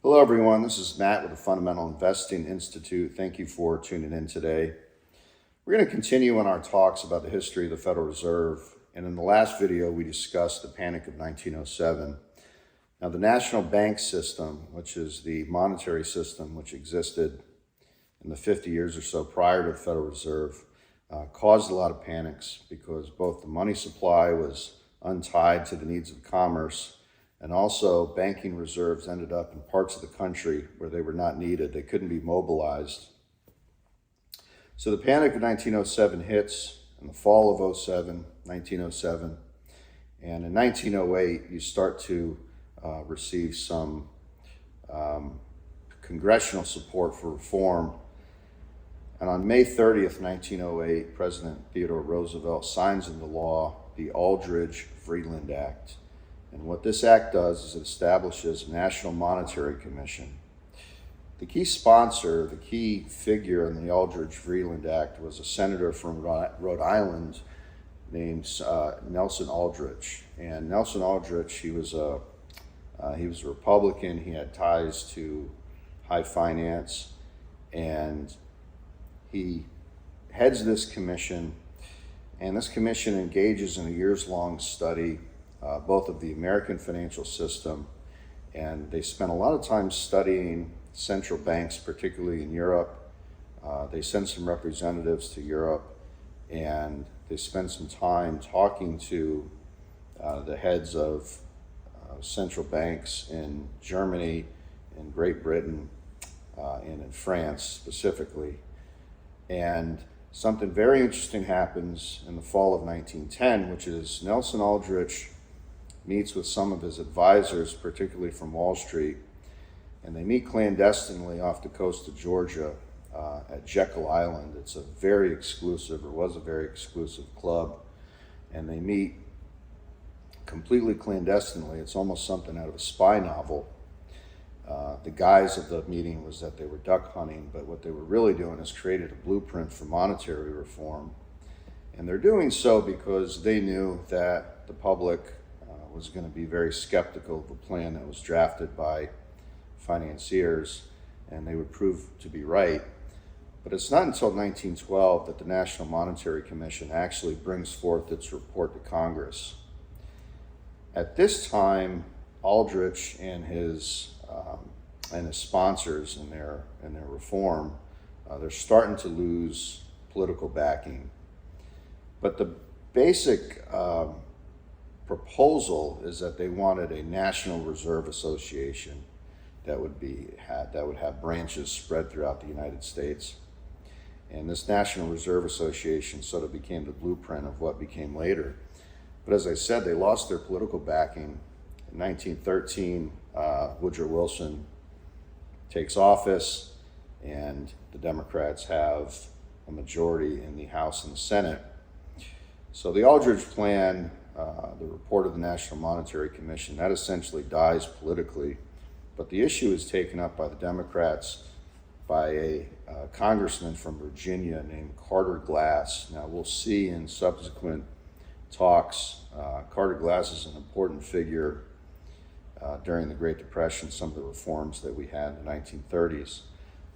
Hello everyone, this is Matt with the Fundamental Investing Institute. Thank you for tuning in today. We're going to continue on our talks about the history of the Federal Reserve, and in the last video we discussed the Panic of 1907. Now the national bank system, which is the monetary system which existed in the 50 years or so prior to the Federal Reserve, caused a lot of panics because both the money supply was untied to the needs of commerce, and also banking reserves ended up in parts of the country where they were not needed. They couldn't be mobilized. So the Panic of 1907 hits in the fall of 1907. And in 1908, you start to receive some congressional support for reform. And on May 30th, 1908, President Theodore Roosevelt signs into law the Aldrich-Vreeland Act. And what this act does is it establishes a National Monetary Commission. The key sponsor, the key figure in the Aldrich-Vreeland Act was a senator from Rhode Island named Nelson Aldrich. And Nelson Aldrich, he was a Republican. He had ties to high finance, and he heads this commission. And this commission engages in a years-long study both of the American financial system, and they spent a lot of time studying central banks, particularly in Europe. They sent some representatives to Europe, and they spent some time talking to the heads of central banks in Germany, in Great Britain, and in France specifically. And something very interesting happens in the fall of 1910, which is Nelson Aldrich meets with some of his advisors, particularly from Wall Street, and they meet clandestinely off the coast of Georgia at Jekyll Island. It's a very exclusive, or was a very exclusive club, and they meet completely clandestinely. It's almost something out of a spy novel. The guise of the meeting was that they were duck hunting, but what they were really doing is created a blueprint for monetary reform. And they're doing so because they knew that the public was going to be very skeptical of the plan that was drafted by financiers, and they would prove to be right. But it's not until 1912 that the National Monetary Commission actually brings forth its report to Congress. At this time, Aldrich and his sponsors in their reform, they're starting to lose political backing. But the basic proposal is that they wanted a National Reserve Association that would have branches spread throughout the United States. And this National Reserve Association sort of became the blueprint of what became later. But as I said, they lost their political backing. In 1913, Woodrow Wilson takes office, and the Democrats have a majority in the House and the Senate. So the Aldrich Plan, the report of the National Monetary Commission, that essentially dies politically. But the issue is taken up by the Democrats by a congressman from Virginia named Carter Glass. Now we'll see in subsequent talks, Carter Glass is an important figure during the Great Depression, some of the reforms that we had in the 1930s.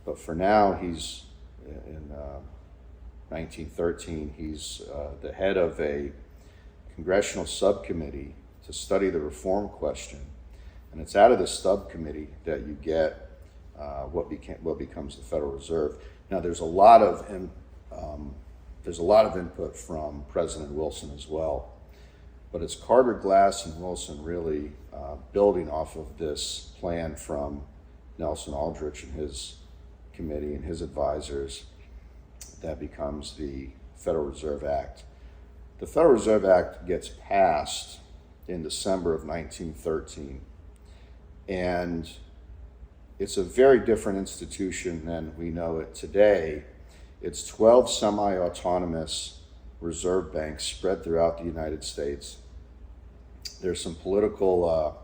But for now, he's in 1913, he's the head of a congressional subcommittee to study the reform question. And it's out of this subcommittee that you get what becomes the Federal Reserve. Now, there's a lot of input from President Wilson as well, but it's Carter Glass and Wilson really building off of this plan from Nelson Aldrich and his committee and his advisors that becomes the Federal Reserve Act. The Federal Reserve Act gets passed in December of 1913, and it's a very different institution than we know it today. It's 12 semi-autonomous reserve banks spread throughout the United States. There's some political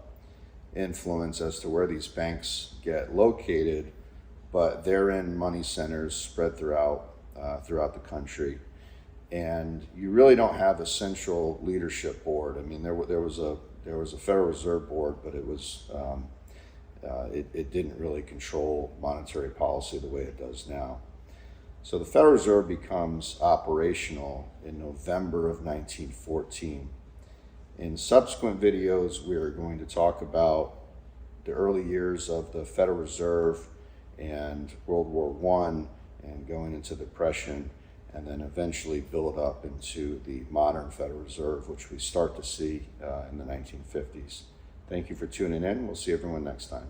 influence as to where these banks get located, but they're in money centers spread throughout the country. And you really don't have a central leadership board. I mean, there was a Federal Reserve Board, but it was it didn't really control monetary policy the way it does now. So the Federal Reserve becomes operational in November of 1914. In subsequent videos, we are going to talk about the early years of the Federal Reserve and World War I and going into the Depression, and then eventually build up into the modern Federal Reserve, which we start to see in the 1950s. Thank you for tuning in. We'll see everyone next time.